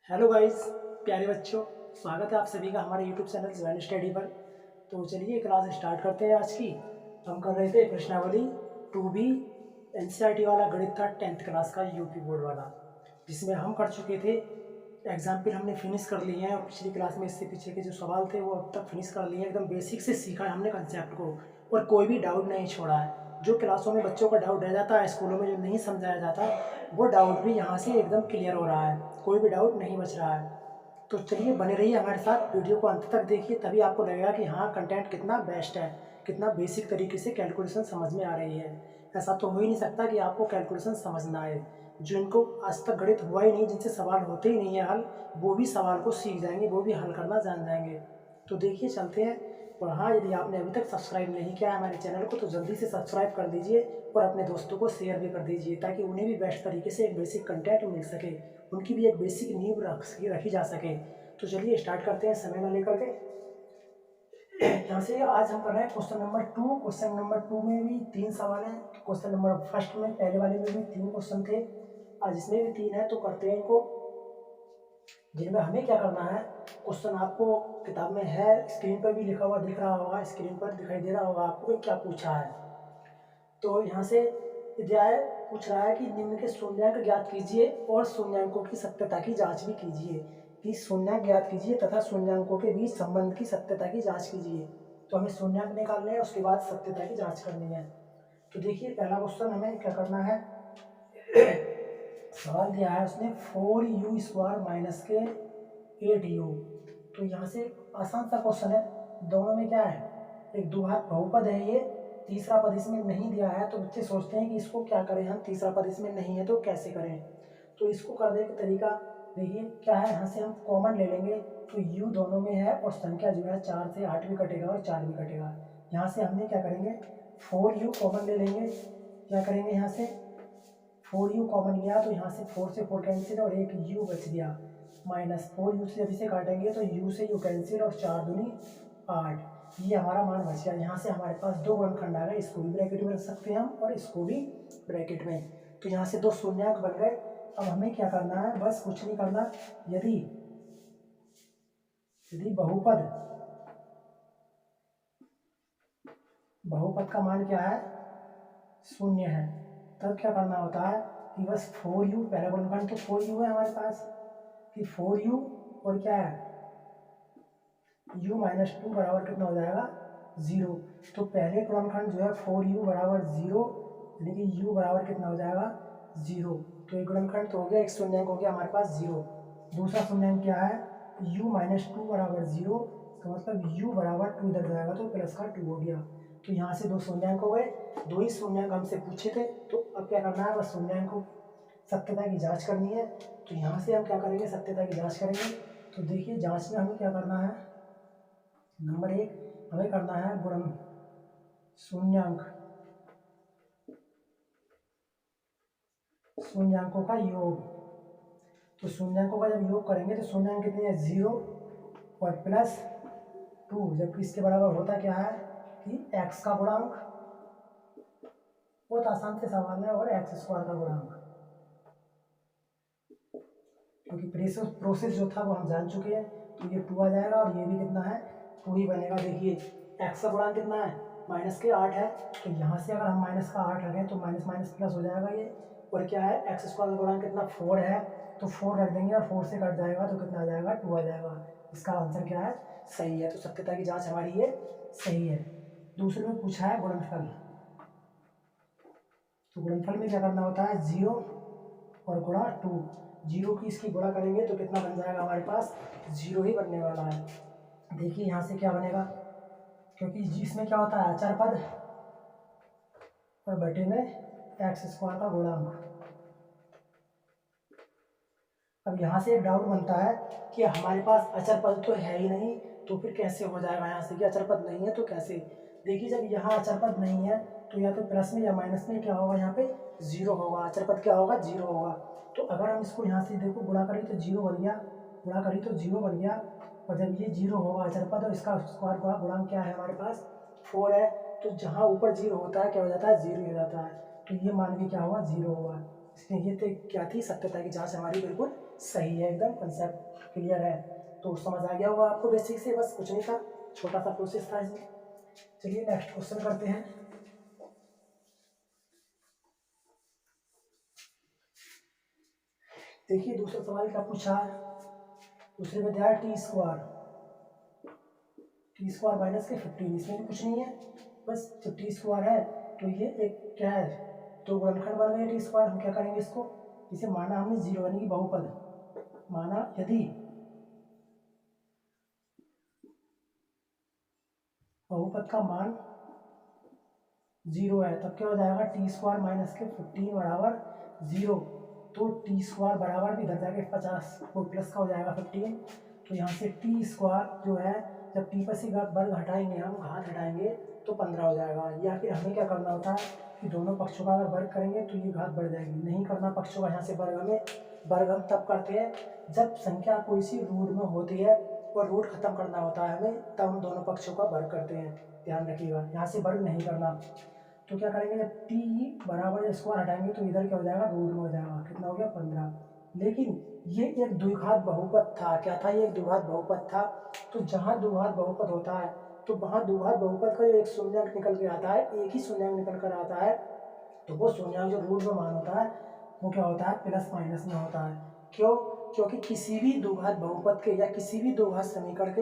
Hello guys, प्यारे बच्चों, स्वागत है आप सभी का हमारे यूट्यूब चैनल ज्वाइन स्टडी पर। तो चलिए क्लास स्टार्ट करते हैं। आज की हम कर रहे थे प्रश्नावली 2B एनसीईआरटी वाला गणित था 10th क्लास का यूपी बोर्ड वाला, जिसमें हम कर चुके थे एग्जाम्पल हमने फिनिश कर लिए हैं और पिछली क्लास में इससे पीछे के जो सवाल थे वो अब तक फिनिश कर लिए हैं। एकदम बेसिक से सीखा है हमने कंसेप्ट को और कोई भी डाउट नहीं छोड़ा है। जो क्लासों में बच्चों का डाउट रह जाता है, स्कूलों में जो नहीं समझाया जाता, वो डाउट भी यहाँ से एकदम क्लियर हो रहा है, कोई भी डाउट नहीं बच रहा है। तो चलिए बने रहिए हमारे साथ, वीडियो को अंत तक देखिए, तभी आपको लगेगा कि हाँ कंटेंट कितना बेस्ट है, कितना बेसिक तरीके से कैलकुलेशन समझ में आ रही है। ऐसा तो हो ही नहीं सकता कि आपको कैलकुलेशन समझ ना आए। जो इनको आज तक गणित हुआ ही नहीं, जिनसे सवाल होते ही नहीं है हल, वो भी सवाल को सीख जाएंगे, वो भी हल करना जान जाएंगे। तो देखिए चलते हैं। और हाँ, यदि आपने अभी तक सब्सक्राइब नहीं किया है हमारे चैनल को तो जल्दी से सब्सक्राइब कर दीजिए और अपने दोस्तों को शेयर भी कर दीजिए, ताकि उन्हें भी बेस्ट तरीके से एक बेसिक कंटेंट मिल सके, उनकी भी एक बेसिक नींव रखी जा सके। तो चलिए स्टार्ट करते हैं समय में लेकर के। यहाँ से आज हम कर रहे हैं क्वेश्चन नंबर 2। क्वेश्चन नंबर 2 में भी 3 सवाल हैं। क्वेश्चन नंबर फर्स्ट में पहले वाले में भी 3 क्वेश्चन थे, आज इसमें भी 3 है। तो करते हैं इनको, जिनमें हमें क्या करना है। क्वेश्चन आपको किताब में है, स्क्रीन पर भी लिखा हुआ दिख रहा होगा, स्क्रीन पर दिखाई दे रहा होगा आपको क्या पूछा है। तो यहाँ से अध्याय पूछ रहा है कि निम्न के शून्यांक ज्ञात कीजिए और शून्यांकों की सत्यता की जांच भी कीजिए। कि शून्यांक ज्ञात कीजिए तथा शून्यांकों के बीच संबंध की सत्यता की जांच कीजिए। तो हमें शून्यांक निकालने हैं, उसके बाद सत्यता की जांच करनी है। तो देखिए पहला क्वेश्चन हमें क्या करना है। सवाल दिया है उसने 4u² माइनस के 8u। तो यहाँ से आसान सा क्वेश्चन है। दोनों में क्या है, एक द्विघात बहुपद है ये, तीसरा पद इसमें नहीं दिया है। तो बच्चे सोचते हैं कि इसको क्या करें हम, तीसरा पद इसमें नहीं है तो कैसे करें। तो इसको करने का तरीका देखिए क्या है। यहाँ से हम कॉमन ले लेंगे, तो u दोनों में है और संख्या जो है 4 से 8 भी कटेगा और 4 भी कटेगा। यहाँ से हमने क्या करेंगे, 4u कॉमन ले लेंगे। क्या करेंगे, यहाँ से 4u कॉमन लिया तो यहाँ से 4 से 4 कैंसिल और एक u बच गया, माइनस 4u से जब इसे काटेंगे तो u से u कैंसिल और 4 दूनी 8, ये हमारा मान बच गया। यहाँ से हमारे पास दो गुणनखंड आ गए, इसको भी ब्रैकेट में रख सकते हैं हम और इसको भी ब्रैकेट में। तो यहाँ से दो शून्यांक बन गए। अब हमें क्या करना है, बस कुछ नहीं करना। यदि यदि बहुपद बहुपद का मान क्या है, शून्य है, तब क्या करना होता है कि बस 4u, पहला गुणनखंड तो 4u है हमारे पास, कि 4u और क्या है u माइनस 2 बराबर कितना हो जाएगा, 0। तो पहले गुणनखंड जो है 4u बराबर 0, यानी कि u बराबर कितना हो जाएगा, 0। तो एक गुणनखंड तो हो गया, एक शून्यांक हो गया हमारे पास 0। दूसरा शून्यांक क्या है, u माइनस 2 बराबर 0, तो मतलब u बराबर 2 इधर जाएगा तो प्लस का 2 हो गया। तो यहाँ से दो शून्यांक हो गए, दो ही शून्यांक हमसे पूछे थे। तो अब क्या करना है, बस शून्यांक को सत्यता की जांच करनी है। तो यहाँ से हम क्या करेंगे, सत्यता की जांच करेंगे। तो देखिए जांच में हमें क्या करना है, नंबर 1 हमें करना है गुणन शून्यांकों का योग। तो शून्यांकों का जब योग करेंगे तो शून्यांक कितने हैं, 0 और प्लस 2, जबकि इसके बराबर होता क्या है कि x का गुणांक, बहुत आसान से सवाल है, और x² का गुणांक, क्योंकि प्रोसेस जो था वो हम जान चुके हैं। तो ये 2 आ जाएगा और ये भी कितना है, 2 ही बनेगा। देखिए x का गुणांक कितना है, माइनस के 8 है। तो यहाँ से अगर हम माइनस का 8 रखें तो माइनस माइनस प्लस हो जाएगा ये। और क्या है, x² का गुणांक कितना, 4 है। तो 4 रख देंगे और 4 से कट जाएगा तो कितना आ जाएगा, 2 आ जाएगा। इसका आंसर क्या है, सही है। तो सत्यता की जाँच हमारी ये सही है। दूसरे में पूछा है गुणनफल। तो गुणनफल में क्या करना होता है, 0 और गुणा 2, 0 की इसकी गुणा करेंगे तो कितना बन जाएगा हमारे पास, 0 ही बनने वाला है। देखिए यहाँ से क्या बनेगा, क्योंकि इसमें क्या होता है, अचर पद और बटे में x² का गुणांक। अब यहाँ से एक डाउट बनता है कि हमारे पास अचर पद तो है ही नहीं, तो फिर कैसे हो जाएगा। यहाँ से कि अचर पद नहीं है तो कैसे। देखिए जब यहाँ अचर पद नहीं है तो या तो प्लस में या माइनस में क्या होगा, यहाँ पे 0 होगा, अचर पद क्या होगा, 0 होगा। तो अगर हम इसको यहाँ से देखो गुणा करें तो 0 बन गया, गुणा करी तो 0 बन गया। और जब ये 0 होगा अचर पद, और इसका स्क्वायर का गुणांक क्या है हमारे पास, 4 है। तो जहाँ ऊपर 0 होता है क्या हो जाता है, 0 हो जाता है। तो ये मान के क्या हुआ, 0 हुआ। इसलिए ये तो क्या थी, सत्यता की जांच हमारी बिल्कुल सही है, एकदम कंसेप्ट क्लियर है। तो समझ आ गया होगा आपको बेसिक से, बस कुछ नहीं था, छोटा सा प्रोसेस था इसमें। चलिए नेक्स्ट क्वेश्चन करते हैं। देखिए दूसरा सवाल क्या पूछा है, दूसरे में दिया है टी स्क्वायर माइनस के 15, इसमें भी कुछ नहीं है, बस जो टी स्क्वायर है तो ये एक क्या है, तो गुणनखंड बन गया टी स्क्वायर। हम क्या करेंगे इसको, इसे माना हमने जीरो यानी कि बहुपद, माना यदि बहुपद का मान जीरो है तब क्या हो जाएगा, टी स्क्वायर माइनस के 15 बराबर जीरो। तो टी स्क्वायर बराबर भी इधर जाके 50 को प्लस का हो जाएगा 15। तो यहाँ से टी स्क्वायर जो है, जब टी पर से वर्ग हटाएंगे, हम घात हटाएंगे तो 15 हो जाएगा। या फिर हमें क्या करना होता है कि दोनों पक्षों का अगर वर्ग करेंगे तो ये घात बढ़ जाएगी, नहीं करना पक्षों का यहाँ से वर्ग। हमें वर्ग हम तब करते हैं जब संख्या कोई सी रूट में होती है और रूट खत्म करना होता है हमें, तब हम दोनों पक्षों का वर्ग करते हैं, ध्यान रखिएगा, यहाँ से वर्ग नहीं करना। तो क्या करेंगे, जब टी बराबर स्क्वायर हटाएंगे तो इधर क्या हो जाएगा, रूट में हो जाएगा, कितना हो गया 15। लेकिन ये एक द्विघात बहुपद था, क्या था ये, एक द्विघात बहुपद था। तो जहाँ द्विघात बहुपद होता है तो वहाँ द्विघात बहुपद का जो एक शून्यंक निकल के आता है, एक ही शून्यंक निकल कर आता है, तो वो शून्यंक जो रूट में मान होता है वो क्या होता है, प्लस माइनस में होता है। क्यों, क्योंकि किसी भी द्विघात बहुपद के या किसी भी द्विघात समीकरण के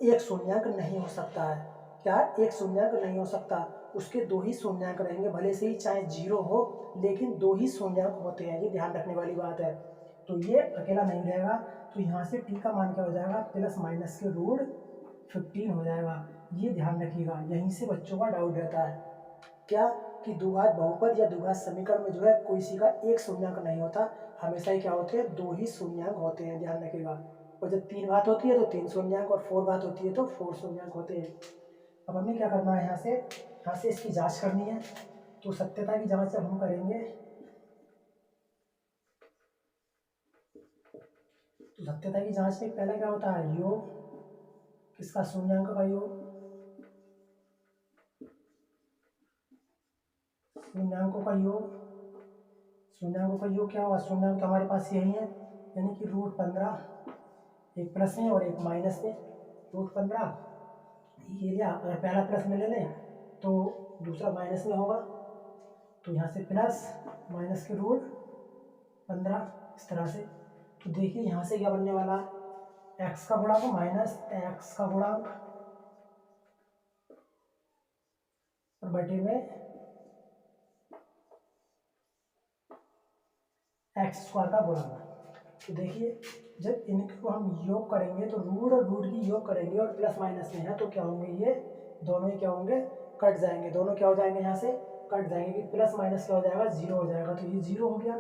एक शून्यंक नहीं हो सकता है। क्या, एक शून्यंक नहीं हो सकता, उसके दो ही शून्यंक रहेंगे, भले से ही चाहे जीरो हो, लेकिन दो ही शून्यंक होते हैं, ये ध्यान रखने वाली बात है। तो ये अकेला नहीं रहेगा, तो यहाँ से टी का मान क्या हो जाएगा, प्लस माइनस के रूट 15 हो जाएगा। ये ध्यान रखिएगा, यहीं से बच्चों का डाउट रहता है, क्या कि द्विघात बहुपद या द्विघात समीकरण में जो है कोई सी का एक शून्यंक नहीं होता, हमेशा ही क्या होते हैं, दो ही शून्यंक होते हैं, ध्यान रखिएगा। और जब तीन घात होती है तो तीन शून्यंक, और फोर घात होती है तो फोर शून्यंक होते हैं। अब हमें क्या करना है, यहाँ से इसकी जांच करनी है। तो सत्यता की जांच जब हम करेंगे तो सत्यता की जांच में पहले क्या होता है, योग, किसका, शून्यंक का योग, शून्यंकों का योग। शून्यंकों का योग क्या होगा, शून्यंक हमारे पास यही है, यानी कि रूट 15, एक प्लस में और एक माइनस में, रूट 15 ये लिया। अगर पहला प्लस में ले लें तो दूसरा माइनस में होगा, तो यहाँ से प्लस माइनस के रूट 15 इस तरह से। तो देखिए यहाँ से क्या बनने वाला है, एक्स का गुणांक माइनस एक्स का गुणांक और बटे में एक्स स्क्वायर का गुणांक। तो देखिए जब इनको हम योग करेंगे तो रूट और रूट की योग करेंगे और प्लस माइनस में है तो क्या होंगे, ये दोनों ही क्या होंगे, कट जाएंगे, दोनों क्या हो जाएंगे, यहाँ से कट जाएंगे, कि प्लस माइनस क्या हो जाएगा, जीरो हो जाएगा। तो ये जीरो हो गया,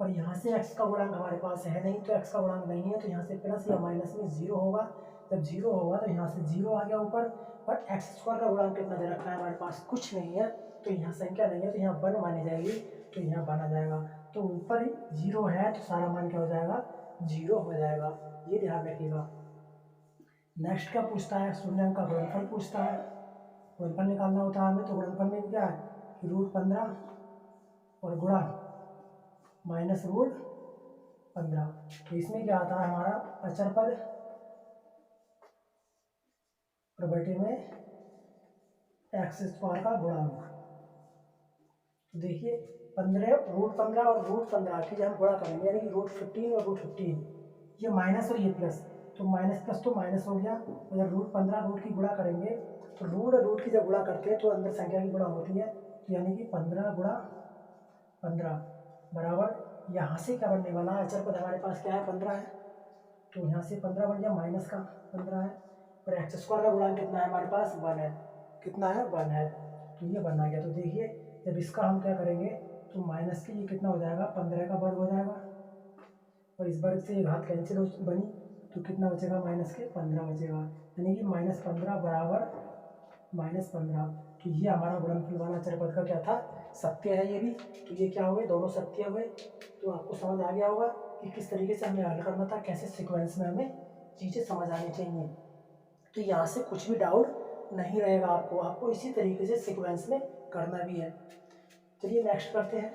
और यहाँ से एक्स का गुणांक हमारे पास है नहीं, तो एक्स का गुणांक नहीं है, तो यहाँ से प्लस या माइनस में जीरो होगा। जब जीरो होगा तो यहाँ से जीरो आ गया ऊपर, और एक्स स्क्वायर का गुणांक कितना दे रखा है हमारे पास, कुछ नहीं है, तो यहाँ संख्या नहीं है, तो यहाँ वन मानी जाएगी, तो यहाँ वन आ जाएगा। तो ऊपर जीरो है तो सारा मान क्या हो जाएगा, जीरो हो जाएगा, ये ध्यान रखिएगा। नेक्स्ट क्या पूछता है, शून्यंक का गुणनफल पूछता है, गुणनफल निकालना होता है हमें। तो गुणनफल में क्या है कि रूट 15 और गुणा माइनस रूट 15। तो इसमें क्या आता है हमारा अचर पद और बटे में एक्स स्क्वायर का गुणांक। तो देखिए 15 रूट 15 और रूट 15 की जब हम गुणा करेंगे, यानी कि रूट 15 और रूट 15, ये माइनस और ये प्लस, तो माइनस प्लस तो माइनस हो गया। और जब रूट 15 रूट की गुणा करेंगे तो रूट और रूट की जब गुणा करते हैं तो अंदर संख्या की गुणा होती है, तो यानी कि 15 गुणा 15 बराबर, यहाँ से क्या बनने वाला है, अचर पद हमारे पास क्या है, 15 है, तो यहाँ से 15 बन गया, माइनस का 15 है, और एक्स स्क्वायर का गुणांक कितना है हमारे पास, 1 है, कितना है, 1 है, तो ये बन आ गया। तो देखिए जब इसका हम क्या करेंगे तो माइनस के ये कितना हो जाएगा, 15 का वर्ग हो जाएगा, और इस वर्ग से ये घात कैंसिल हो बनी, तो कितना बचेगा, माइनस के 15 बचेगा, यानी कि -15 बराबर -15। तो ये हमारा गुणनफल वाला अचर पद का क्या था, सत्य है ये भी। तो ये क्या हुए, दोनों सत्य हुए। तो आपको समझ आ गया होगा कि किस तरीके से हमें हल करना था, कैसे सीक्वेंस में हमें चीज़ें समझ आनी चाहिए। तो यहाँ से कुछ भी डाउट नहीं रहेगा आपको, आपको इसी तरीके से सीक्वेंस में करना भी है। चलिए नेक्स्ट करते हैं।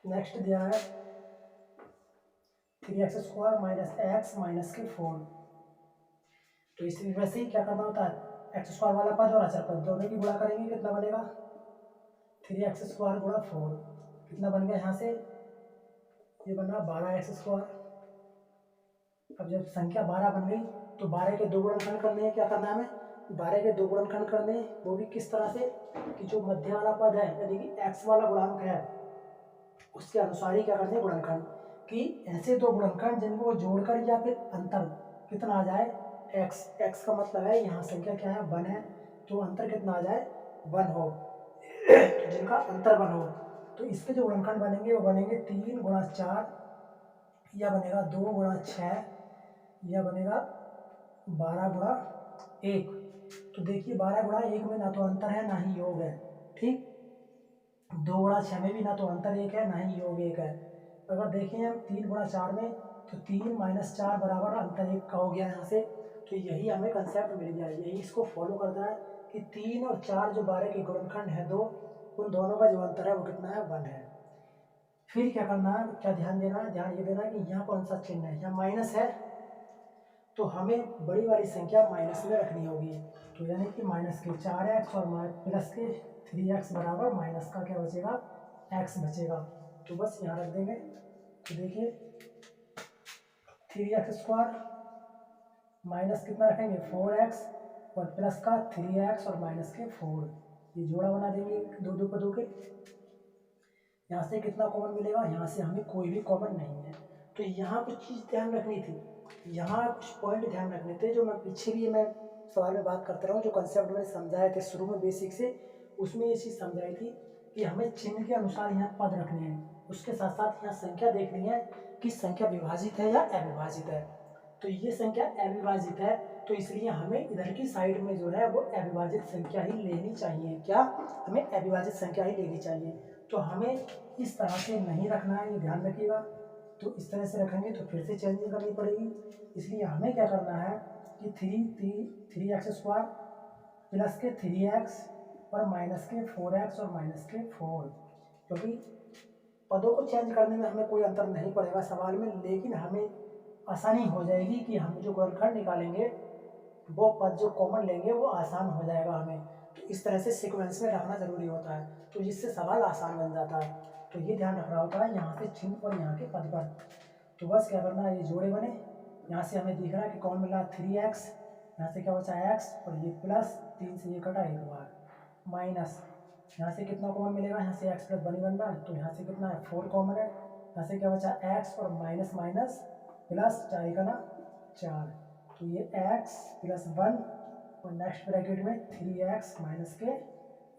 नेक्स्ट दिया है 3x² माइनस एक्स माइनस के 4। तो इस वैसे ही क्या करना होता है, x² वाला पद और अचर पद दोनों की गुणा करेंगे, कितना बनेगा 3x² गुणा 4, कितना बन गया यहाँ से, ये बना 12x²। अब जब संख्या 12 बन गई तो 12 के दो गुणनखंड करने हैं, क्या करना है हमें 12 के दो गुणनखंड करने हैं, वो भी किस तरह से कि जो मध्य वाला पद है यानी कि x वाला गुणांक है उसके अनुसार ही क्या करते हैं गुणनखंड, कि ऐसे दो गुणनखंड जिनको जोड़कर या फिर अंतर कितना आ जाए x का मतलब है यहाँ संख्या क्या है 1 है, तो अंतर कितना आ जाए 1 हो, तो जिनका अंतर 1 हो तो इसके जो गुणनखंड बनेंगे वो बनेंगे 3 गुणा 4, या बनेगा 2 गुणा 6, या बनेगा 12 गुणा 1। तो देखिए 12 गुणा 1 में ना तो अंतर है ना ही योग है, ठीक। 2 गुणा 6 में भी ना तो अंतर 1 है ना ही योग 1 है। अगर देखें हम 3 गुणा 4 में तो 3 माइनस 4 बराबर अंतर 1 का हो गया यहाँ से। तो यही हमें कंसेप्ट मिल गया, यही इसको फॉलो करता है कि 3 और 4 जो 12 के गुणनखंड है दो, उन दोनों का जो अंतर है वो कितना है 1 है। फिर क्या करना है, क्या ध्यान देना है, ध्यान ये देना है कि यहाँ कौन सा चिन्ह है, यहाँ माइनस है, तो हमें बड़ी वाली संख्या माइनस में रखनी होगी। तो यानी कि माइनस के 4x और प्लस के 3x बराबर माइनस का क्या बचेगा x बचेगा। तो बस यहाँ रख देंगे। तो देखिए 3x² माइनस कितना रखेंगे 4x और प्लस का 3x और माइनस के 4, ये जोड़ा बना देंगे दो दो पदों के। यहाँ से कितना कॉमन मिलेगा, यहाँ से हमें कोई भी कॉमन नहीं है। तो यहाँ कुछ चीज़ ध्यान रखनी थी, यहाँ कुछ पॉइंट ध्यान रखने थे जो मैं पीछे भी मैं सवाल में बात करता रहा हूँ, जो कंसेप्ट मैंने समझाए थे शुरू में बेसिक से, उसमें ये चीज़ समझाई थी कि हमें चिन्ह के अनुसार यहाँ पद रखने हैं, उसके साथ साथ यहाँ संख्या देखनी है कि संख्या विभाजित है या अविभाजित है। तो ये संख्या अविभाजित है, तो इसलिए हमें इधर की साइड में जो है वो अविभाजित संख्या ही लेनी चाहिए। क्या, हमें अविभाजित संख्या ही लेनी चाहिए। तो हमें इस तरह से नहीं रखना है, ये ध्यान रखिएगा। तो इस तरह से रखेंगे तो फिर से चेंजिंग करनी पड़ेगी, इसलिए हमें क्या करना है कि 3x² प्लस के 3x और माइनस के 4x और माइनस के 4, क्योंकि पदों को चेंज करने में हमें कोई अंतर नहीं पड़ेगा सवाल में, लेकिन हमें आसानी हो जाएगी कि हम जो गुणनखंड निकालेंगे वो पद जो कॉमन लेंगे वो आसान हो जाएगा हमें। तो इस तरह से सीक्वेंस में रखना जरूरी होता है, तो जिससे सवाल आसान बन जाता है। तो ये ध्यान रखना होता है यहाँ से चिन्ह और यहाँ के पद पर। तो बस क्या करना है, ये जोड़े बने, यहाँ से हमें दिख रहा है कि कौन मिला 3x, यहाँ से क्या बचा x और ये प्लस 3 से ये कटा एक बार, माइनस यहाँ से कितना कॉमन मिलेगा, यहाँ से x प्लस 1 बन रहा है, तो यहाँ से कितना है 4 कॉमन है, यहाँ से क्या बचा x और माइनस माइनस प्लस 4 का ना 4, तो ये x प्लस 1 और नेक्स्ट ब्रैकेट में 3x माइनस के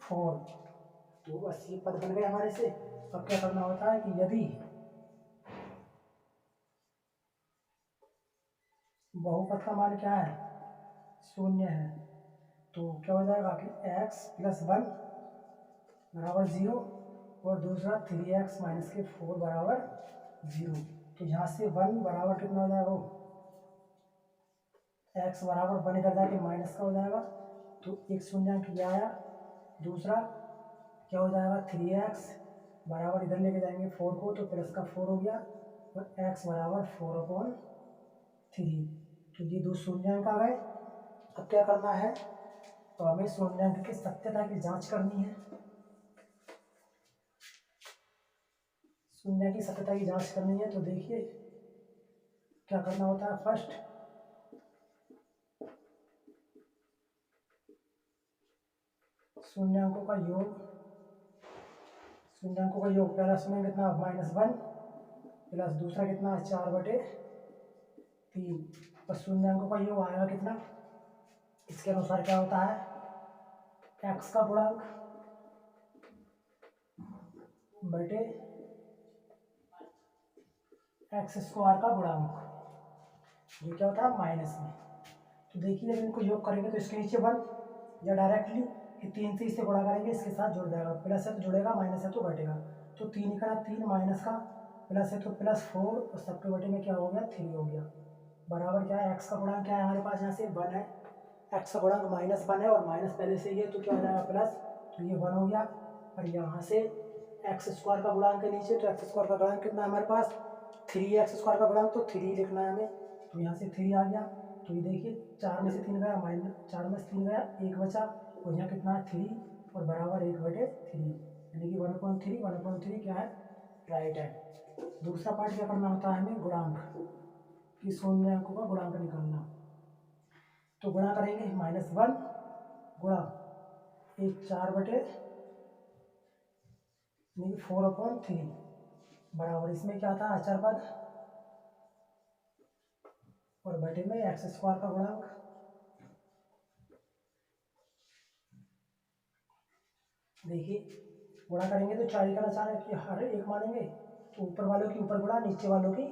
4। तो बस ये पद बन गए हमारे से। अब क्या करना होता है कि यदि बहुपद का मान क्या है 0 है, तो क्या हो जाएगा कि x प्लस 1 बराबर 0 और दूसरा 3x माइनस के 4 बराबर 0। तो यहाँ से 1 बराबर कितना हो जाएगा, x बराबर 1 इधर जाके माइनस का हो जाएगा, तो एक शून्यांक ये आया, दूसरा क्या हो जाएगा 3x बराबर इधर लेके जाएंगे 4 को, तो प्लस का 4 हो गया और x बराबर 4/3। तो ये दो शून्यांक आ गए। अब क्या करना है, तो हमें शून्यांक की सत्यता की जांच करनी है। शून्य की सत्यता की जांच करनी है, तो देखिए क्या करना होता है, फर्स्ट शून्यांकों का योग, शून्यांकों का योग, पहला शून्य कितना -1 प्लस दूसरा कितना 4/3, और शून्यांकों का योग आएगा कितना, इसके अनुसार क्या होता है x का गुणांक बटे x² का गुणांक, जो क्या होता है माइनस में। तो देखिए जब इनको योग करेंगे तो इसके नीचे 1, या डायरेक्टली कि 3 से इसे गुणा करेंगे इसके साथ जुड़ जाएगा, प्लस है तो जुड़ेगा, माइनस है तो घटेगा। तो 3 का 3 माइनस का प्लस है तो +4 और सबके बटे में क्या हो गया 3 हो गया, बराबर क्या है x का गुणांक क्या है हमारे पास यहाँ से 1 है, x का गुणांक -1 है और माइनस पहले से ही है तो क्या हो जाएगा प्लस, तो ये 1 हो गया। और यहाँ से एक्स स्क्वायर का गुणांक है नीचे, तो एक्स स्क्वायर का गुणांक कितना है हमारे पास 3x² का गुणांक, तो 3 लिखना है हमें। तो यहाँ से 3 आ गया। तो ये देखिए 4 में से 3 गया, माइनस 4 में से 3 गया, 1 बचा, और यहाँ कितना है 3 और बराबर 1/3, यानी कि 1/3, 1/3 क्या है राइट है। दूसरा पार्ट क्या करना होता है हमें, गुणांक की शून्य अंकों का गुणांक निकालना। तो गुणा करेंगे -1 गुणा 4/, यानी कि 4/3 बराबर, इसमें क्या आता है अचर पद और बटे में x² का गुणांक। देखिए गुणा करेंगे तो 4 का 4 की हर एक मानेंगे, तो ऊपर वालों की ऊपर गुणा, नीचे वालों की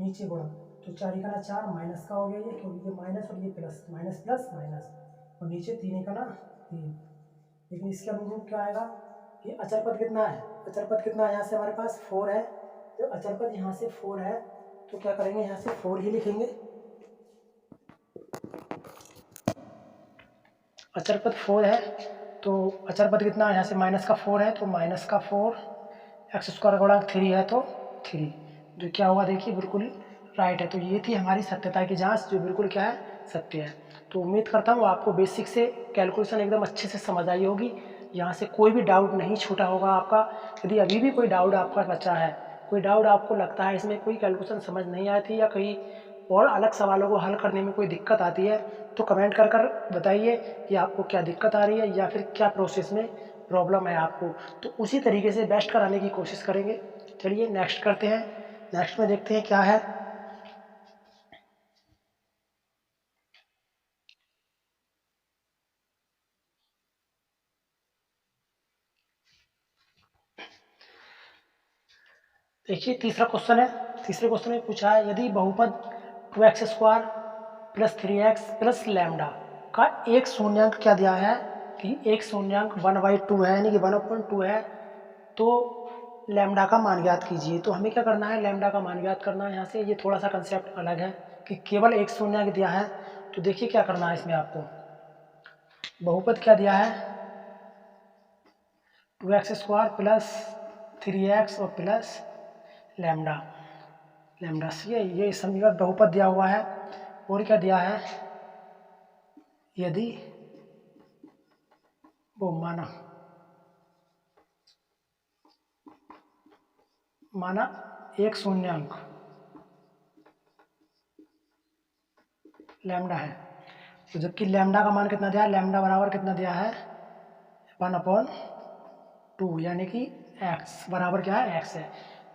नीचे गुणा, तो 4 का 4 माइनस का हो गया ये, क्योंकि ये माइनस और ये प्लस, माइनस प्लस माइनस, और नीचे 3 का 3। लेकिन इसके अनुरूप क्या आएगा कि अचर पद कितना है, अचर पद कितना है यहाँ से हमारे पास 4 है। जब अचर पद यहाँ से 4 है तो क्या करेंगे, यहाँ से 4 ही लिखेंगे। अचर पद 4 है तो अचर पद कितना है, यहाँ से माइनस का 4 है तो माइनस का 4, x² का गुणांक 3 है तो 3, जो क्या हुआ देखिए बिल्कुल राइट है। तो ये थी हमारी सत्यता की जांच, जो बिल्कुल क्या है सत्य है। तो उम्मीद करता हूँ आपको बेसिक से कैलकुलेशन एकदम अच्छे से समझ आई होगी, यहाँ से कोई भी डाउट नहीं छूटा होगा आपका। यदि अभी भी कोई डाउट आपका बचा है, कोई डाउट आपको लगता है इसमें कोई कैलकुलेशन समझ नहीं आई थी, या कहीं और अलग सवालों को हल करने में कोई दिक्कत आती है, तो कमेंट कर कर बताइए कि आपको क्या दिक्कत आ रही है या फिर क्या प्रोसेस में प्रॉब्लम है आपको, तो उसी तरीके से बेस्ट कराने की कोशिश करेंगे। चलिए नेक्स्ट करते हैं, नेक्स्ट में देखते हैं क्या है। देखिए तीसरा क्वेश्चन है, तीसरे क्वेश्चन में पूछा है यदि बहुपद 2x² + 3x + लैम्डा का एक शून्यांक क्या दिया है कि एक शून्यांक 1/2 है, यानी कि 1/2 है, तो लैम्डा का मान ज्ञात कीजिए। तो हमें क्या करना है, लैम्डा का मान ज्ञात करना है। यहाँ से ये थोड़ा सा कंसेप्ट अलग है कि केवल एक शून्यांक दिया है। तो देखिए क्या करना है इसमें, आपको बहुपद क्या दिया है 2x² + 3x और प्लस लैम्डा, लैम्डा से ये समीकरण बहुपद दिया हुआ है। और क्या दिया है, यदि वो माना एक शून्यांक लैम्डा है, तो जबकि लैम्डा का मान कितना दिया है, लैम्डा बराबर कितना दिया है 1/2, यानी कि x बराबर क्या है x है,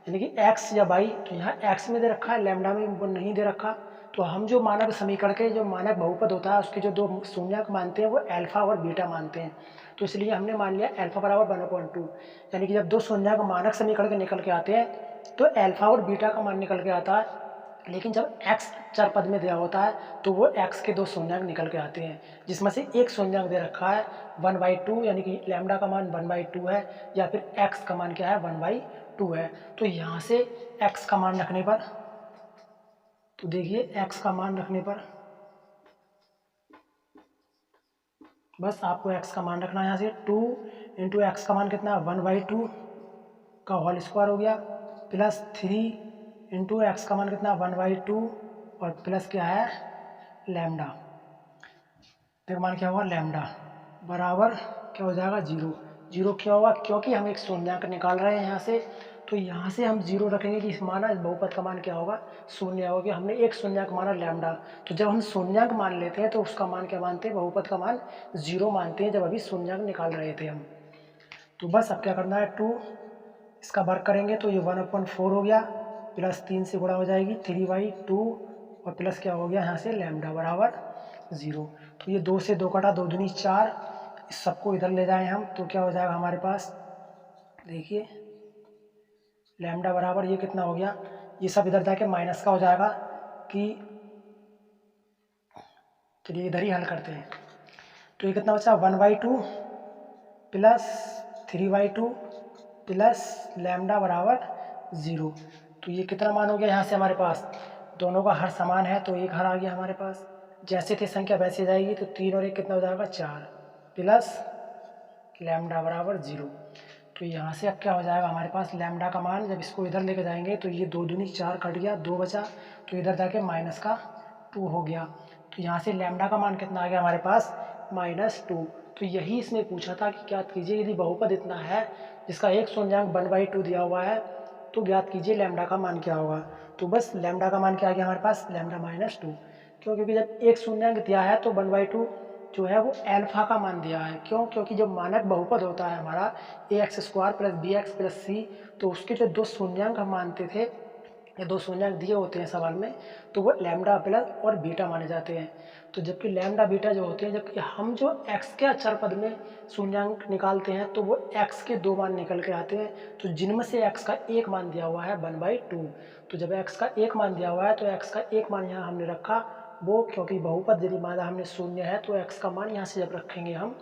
यानी कि x या y, तो यहाँ x में दे रखा है, लैम्डा में वो नहीं दे रखा। तो हम जो मानक समीकरण के जो मानक बहुपद होता है उसके जो दो शून्यक मानते हैं वो अल्फा और बीटा मानते हैं। तो इसलिए हमने मान लिया अल्फा बराबर 1/2, यानी कि जब दो शून्यक मानक समीकरण के निकल के आते हैं तो अल्फा और बीटा का मान निकल के आता है। लेकिन जब x चर पद में दिया होता है तो वो x के दो शून्यक निकल के आते हैं, जिसमें से एक शून्यक दे रखा है 1/2, यानी कि लैम्डा का मान 1/2 है, या फिर x का मान क्या है 1/2 है। तो यहाँ से x का मान रखने पर, तो देखिए x का मान रखने पर बस आपको x का मान रखना है। यहाँ से 2 × x का मान कितना 1/2 का होल स्क्वायर हो गया, प्लस 3 × x का मान कितना 1/2 और प्लस क्या है लैम्डा, देखो मान क्या हुआ लैम्डा बराबर क्या हो जाएगा 0। 0 क्या होगा, क्योंकि हम एक शून्यंक निकाल रहे हैं यहाँ से, तो यहाँ से हम 0 रखेंगे कि इस माना इस बहुपद का मान क्या होगा शून्य होगा। हमने एक शून्यंक माना लैम्डा, तो जब हम शून्यंक मान लेते हैं तो उसका मान क्या मानते हैं, बहुपद का मान 0 मानते हैं, जब अभी शून्यंक निकाल रहे थे हम। तो बस अब क्या करना है 2, इसका वर्क करेंगे तो ये 1/4 हो गया, प्लस 3 से गुणा हो जाएगी 3/2 और प्लस क्या हो गया यहाँ से लैम्डा बराबर 0। तो ये 2 से 2 कटा, 2 दूनी 4, इस सबको इधर ले जाएं हम तो क्या हो जाएगा हमारे पास, देखिए लैम्डा बराबर ये कितना हो गया, ये सब इधर जाके माइनस का हो जाएगा कि, चलिए इधर ही हल करते हैं। तो ये कितना बचा 1/2 प्लस 3/2 प्लस लैम्डा बराबर 0। तो ये कितना मान हो गया यहाँ से हमारे पास, दोनों का हर समान है तो एक हर आ गया हमारे पास, जैसे थे संख्या वैसे जाएगी, तो 3 और 1 कितना हो जाएगा 4 प्लस लैम्डा बराबर 0। तो यहाँ से अब क्या हो जाएगा हमारे पास लैम्डा का मान, जब इसको इधर लेके जाएंगे तो ये 2 दूनी 4 कट गया, 2 बचा, तो इधर जाके -2 हो गया। तो यहाँ से लैम्डा का मान कितना आ गया हमारे पास -2। तो यही इसमें पूछा था कि ज्ञात कीजिए यदि बहुपद इतना है जिसका एक शून्यांक 1/2 दिया हुआ है तो ज्ञात कीजिए लैम्डा का मान क्या होगा। तो बस लैम्डा का मान क्या आ गया हमारे पास, लैम्डा -2। क्यों? क्योंकि जब एक शून्यांक दिया है तो 1/2 जो है वो अल्फा का मान दिया है। क्यों? क्योंकि जब मानक बहुपद होता है हमारा ax² + bx + c, तो उसके जो 2 शून्यांक हम मानते थे, ये 2 शून्यांक दिए होते हैं सवाल में, तो वो लैम्डा प्लस और बीटा माने जाते हैं। तो जबकि लैम्डा बीटा जो होते हैं, जबकि हम जो x के अचर पद में शून्यांक निकालते हैं तो वो x के 2 मान निकल के आते हैं, तो जिनमें से x का एक मान दिया हुआ है 1/2। तो जब x का एक मान दिया हुआ है तो x का एक मान यहाँ हमने रखा, वो क्योंकि बहुपद यदि माना हमने शून्य है तो x का मान यहाँ से जब रखेंगे हम,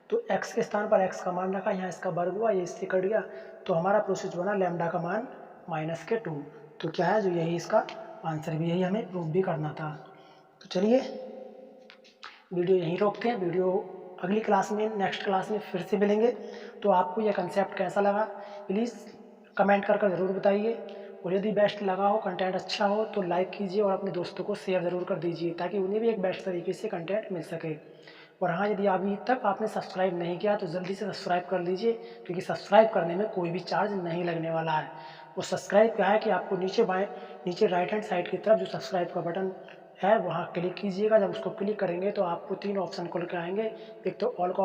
तो x के स्थान पर x का मान रखा, यहाँ इसका वर्ग हुआ, ये इससे कट गया, तो हमारा प्रोसेस बना लैम्डा का मान -2। तो क्या है जो यही इसका आंसर भी, यही हमें प्रूव भी करना था। तो चलिए वीडियो यहीं रोकते हैं, वीडियो अगली क्लास में, नेक्स्ट क्लास में फिर से मिलेंगे। तो आपको यह कंसेप्ट कैसा लगा प्लीज़ कमेंट कर ज़रूर बताइए, और यदि बेस्ट लगा हो, कंटेंट अच्छा हो तो लाइक कीजिए और अपने दोस्तों को शेयर ज़रूर कर दीजिए ताकि उन्हें भी एक बेस्ट तरीके से कंटेंट मिल सके। और हाँ, यदि अभी तक आपने सब्सक्राइब नहीं किया तो जल्दी से सब्सक्राइब कर लीजिए, क्योंकि सब्सक्राइब करने में कोई भी चार्ज नहीं लगने वाला है। वो सब्सक्राइब क्या है कि आपको नीचे राइट हैंड साइड की तरफ जो सब्सक्राइब का बटन है वहाँ क्लिक कीजिएगा। जब उसको क्लिक करेंगे तो आपको 3 ऑप्शन खुल के आएंगे। एक तो ऑल का